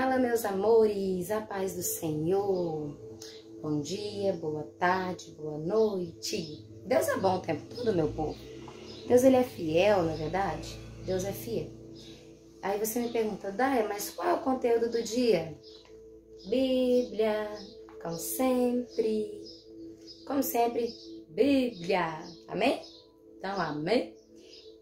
Fala, meus amores, a paz do Senhor. Bom dia, boa tarde, boa noite. Deus é bom o tempo todo, meu povo. Deus, ele é fiel, na verdade? Deus é fiel. Aí você me pergunta, Dai, mas qual é o conteúdo do dia? Bíblia, como sempre. Como sempre, Bíblia. Amém? Então, amém?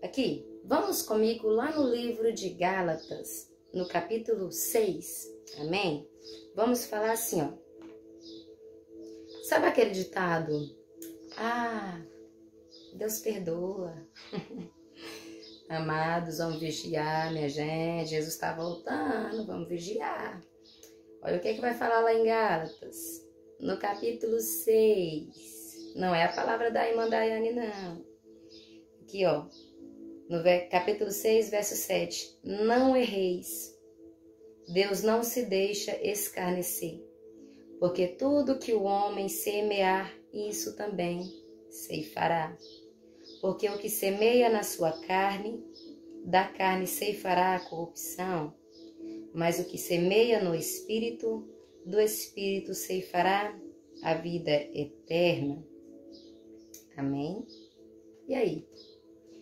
Aqui, vamos comigo lá no livro de Gálatas, no capítulo 6. Amém? Vamos falar assim, ó. Sabe aquele ditado? Ah, Deus perdoa. Amados, vamos vigiar, minha gente. Jesus está voltando, vamos vigiar. Olha o que vai falar lá em Gálatas, no capítulo 6. Não é a palavra da irmã Daiane, não. Aqui, ó. No capítulo 6, verso 7. Não erreis. Deus não se deixa escarnecer. Porque tudo que o homem semear, isso também ceifará. Porque o que semeia na sua carne, da carne ceifará a corrupção. Mas o que semeia no Espírito, do Espírito ceifará a vida eterna. Amém? E aí?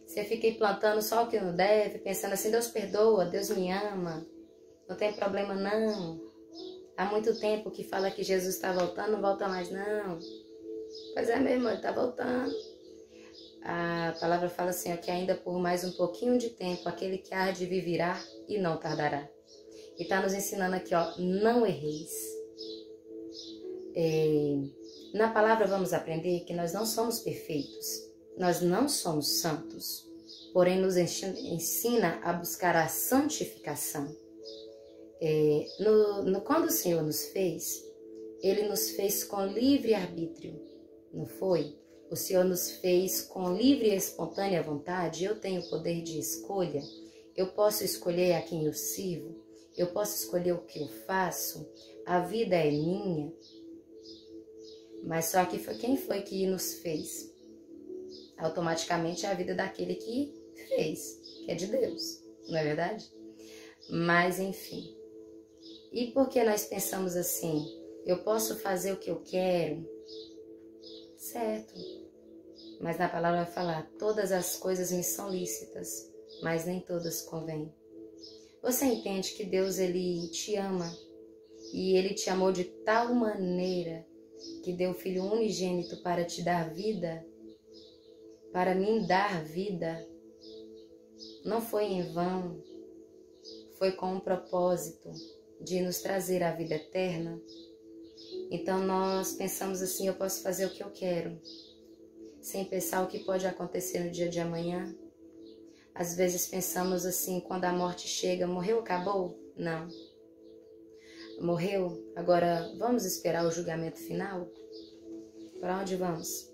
Se eu fiquei plantando só o que não deve, pensando assim, Deus perdoa, Deus me ama, não tem problema não. Há muito tempo que fala que Jesus está voltando, não volta mais não. Pois é mesmo, ele está voltando. A palavra fala assim, ó, que ainda por mais um pouquinho de tempo, aquele que há de vir virá e não tardará. E está nos ensinando aqui, ó, não erreis. Na palavra vamos aprender que nós não somos perfeitos, nós não somos santos, porém nos ensina a buscar a santificação. Quando o Senhor nos fez, Ele nos fez com livre arbítrio, não foi? O Senhor nos fez com livre e espontânea vontade. Eu tenho poder de escolha, eu posso escolher a quem eu sirvo, eu posso escolher o que eu faço, a vida é minha. Mas só que quem foi que nos fez? Automaticamente é a vida daquele que fez, que é de Deus, não é verdade? Mas enfim. E por que nós pensamos assim? Eu posso fazer o que eu quero? Certo. Mas na palavra vai falar, todas as coisas me são lícitas, mas nem todas convêm. Você entende que Deus, ele te ama, e ele te amou de tal maneira que deu o Filho unigênito para te dar vida, para me dar vida. Não foi em vão, foi com um propósito de nos trazer a vida eterna. Então nós pensamos assim, eu posso fazer o que eu quero, sem pensar o que pode acontecer no dia de amanhã. Às vezes pensamos assim, quando a morte chega, morreu, acabou? Não. Morreu? Agora vamos esperar o julgamento final? Para onde vamos?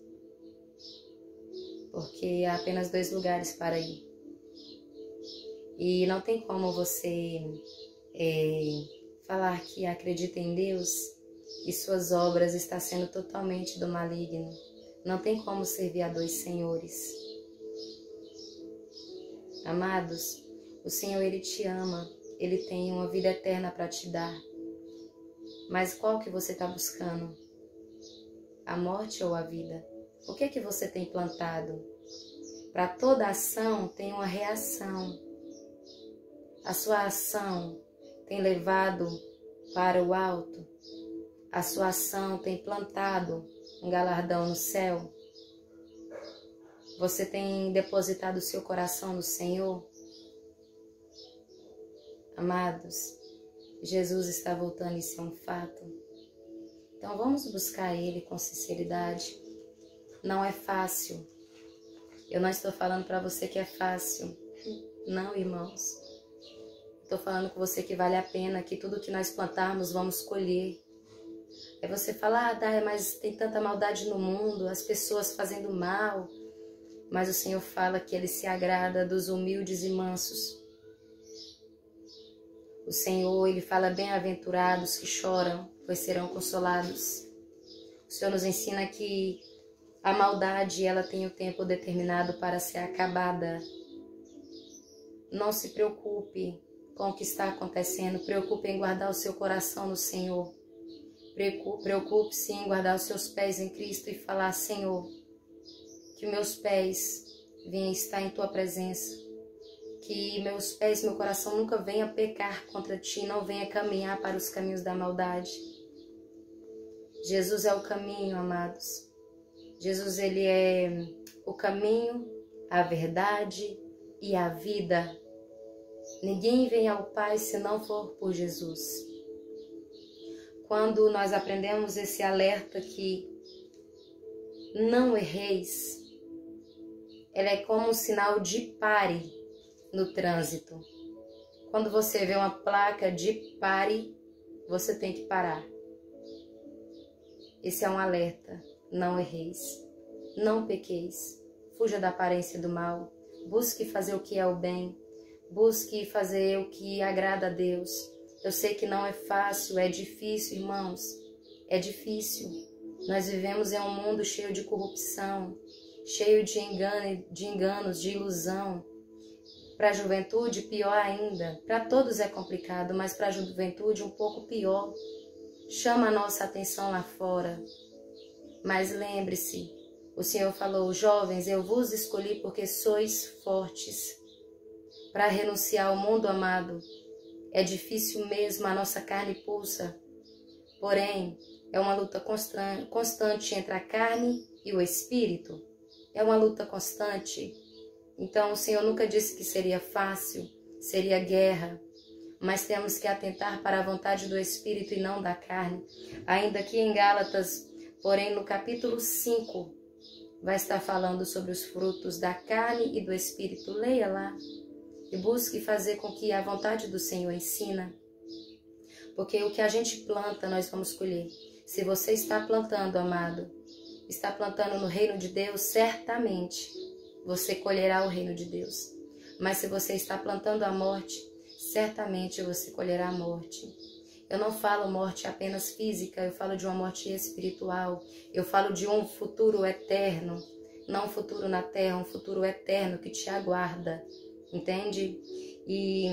Porque há apenas 2 lugares para ir. E não tem como você falar que acredita em Deus e suas obras estão sendo totalmente do maligno. Não tem como servir a 2 senhores. Amados, o Senhor, ele te ama, ele tem uma vida eterna para te dar. Mas qual que você está buscando? A morte ou a vida? O que que você tem plantado? Para toda ação tem uma reação. A sua ação tem levado para o alto? A sua ação tem plantado um galardão no céu? Você tem depositado o seu coração no Senhor? Amados, Jesus está voltando, isso é um fato. Então vamos buscar Ele com sinceridade. Não é fácil. Eu não estou falando para você que é fácil. Não, irmãos. Estou falando com você que vale a pena, que tudo que nós plantarmos vamos colher. Aí você fala, Dai, mas tem tanta maldade no mundo, as pessoas fazendo mal. Mas o Senhor fala que Ele se agrada dos humildes e mansos. O Senhor, Ele fala, bem-aventurados que choram, pois serão consolados. O Senhor nos ensina que a maldade, ela tem o tempo determinado para ser acabada. Não se preocupe com o que está acontecendo. Preocupe em guardar o seu coração no Senhor. Preocupe-se em guardar os seus pés em Cristo e falar: Senhor, que meus pés venham estar em Tua presença. Que meus pés, meu coração nunca venha pecar contra Ti, não venha caminhar para os caminhos da maldade. Jesus é o caminho, amados. Jesus, Ele é o caminho, a verdade e a vida. Ninguém vem ao Pai se não for por Jesus. Quando nós aprendemos esse alerta que não erreis, ela é como um sinal de pare no trânsito. Quando você vê uma placa de pare, você tem que parar. Esse é um alerta. Não erreis, não pequeis, fuja da aparência do mal, busque fazer o que é o bem, busque fazer o que agrada a Deus. Eu sei que não é fácil, é difícil, irmãos, é difícil. Nós vivemos em um mundo cheio de corrupção, cheio de enganos, de ilusão. Para a juventude, pior ainda. Para todos é complicado, mas para a juventude um pouco pior. Chama a nossa atenção lá fora. Mas lembre-se, o Senhor falou: jovens, eu vos escolhi porque sois fortes. Para renunciar ao mundo, amado, é difícil mesmo, a nossa carne pulsa. Porém, é uma luta constante entre a carne e o espírito. É uma luta constante. Então, o Senhor nunca disse que seria fácil, seria guerra. Mas temos que atentar para a vontade do espírito e não da carne. Ainda aqui em Gálatas, porém, no capítulo 5, vai estar falando sobre os frutos da carne e do espírito. Leia lá e busque fazer com que a vontade do Senhor ensina. Porque o que a gente planta, nós vamos colher. Se você está plantando, amado, está plantando no reino de Deus, certamente você colherá o reino de Deus. Mas se você está plantando a morte, certamente você colherá a morte. Eu não falo morte apenas física, eu falo de uma morte espiritual. Eu falo de um futuro eterno, não um futuro na terra, um futuro eterno que te aguarda, entende? E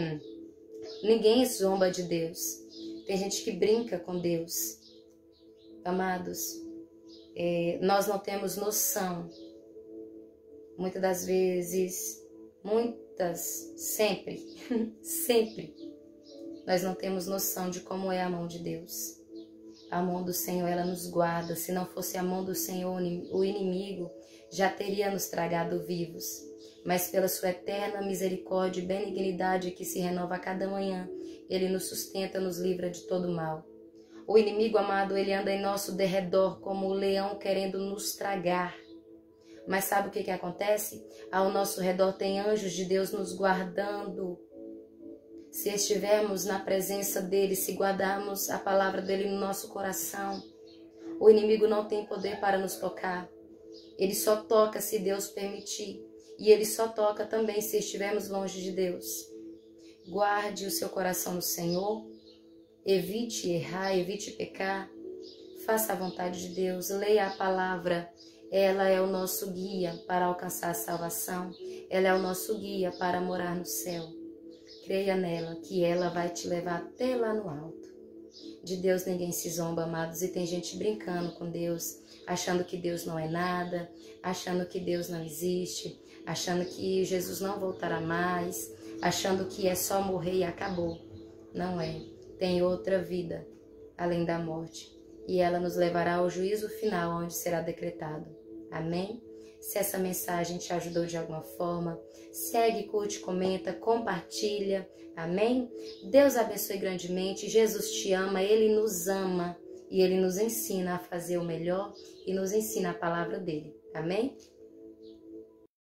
ninguém zomba de Deus. Tem gente que brinca com Deus. Amados, nós não temos noção. Muitas das vezes, sempre, nós não temos noção de como é a mão de Deus. A mão do Senhor, ela nos guarda. Se não fosse a mão do Senhor, o inimigo já teria nos tragado vivos. Mas pela sua eterna misericórdia e benignidade que se renova a cada manhã, Ele nos sustenta, nos livra de todo mal. O inimigo, amado, ele anda em nosso derredor como o leão querendo nos tragar. Mas sabe o que acontece? Ao nosso redor tem anjos de Deus nos guardando. Se estivermos na presença dele, se guardarmos a palavra dele no nosso coração, o inimigo não tem poder para nos tocar. Ele só toca se Deus permitir. E ele só toca também se estivermos longe de Deus. Guarde o seu coração no Senhor. Evite errar, evite pecar. Faça a vontade de Deus. Leia a palavra. Ela é o nosso guia para alcançar a salvação. Ela é o nosso guia para morar no céu. Creia nela, que ela vai te levar até lá no alto. De Deus ninguém se zomba, amados. E tem gente brincando com Deus, achando que Deus não é nada, achando que Deus não existe, achando que Jesus não voltará mais, achando que é só morrer e acabou. Não é. Tem outra vida além da morte. E ela nos levará ao juízo final, onde será decretado. Amém? Se essa mensagem te ajudou de alguma forma, segue, curte, comenta, compartilha. Amém? Deus abençoe grandemente. Jesus te ama, Ele nos ama. E Ele nos ensina a fazer o melhor e nos ensina a palavra dEle. Amém?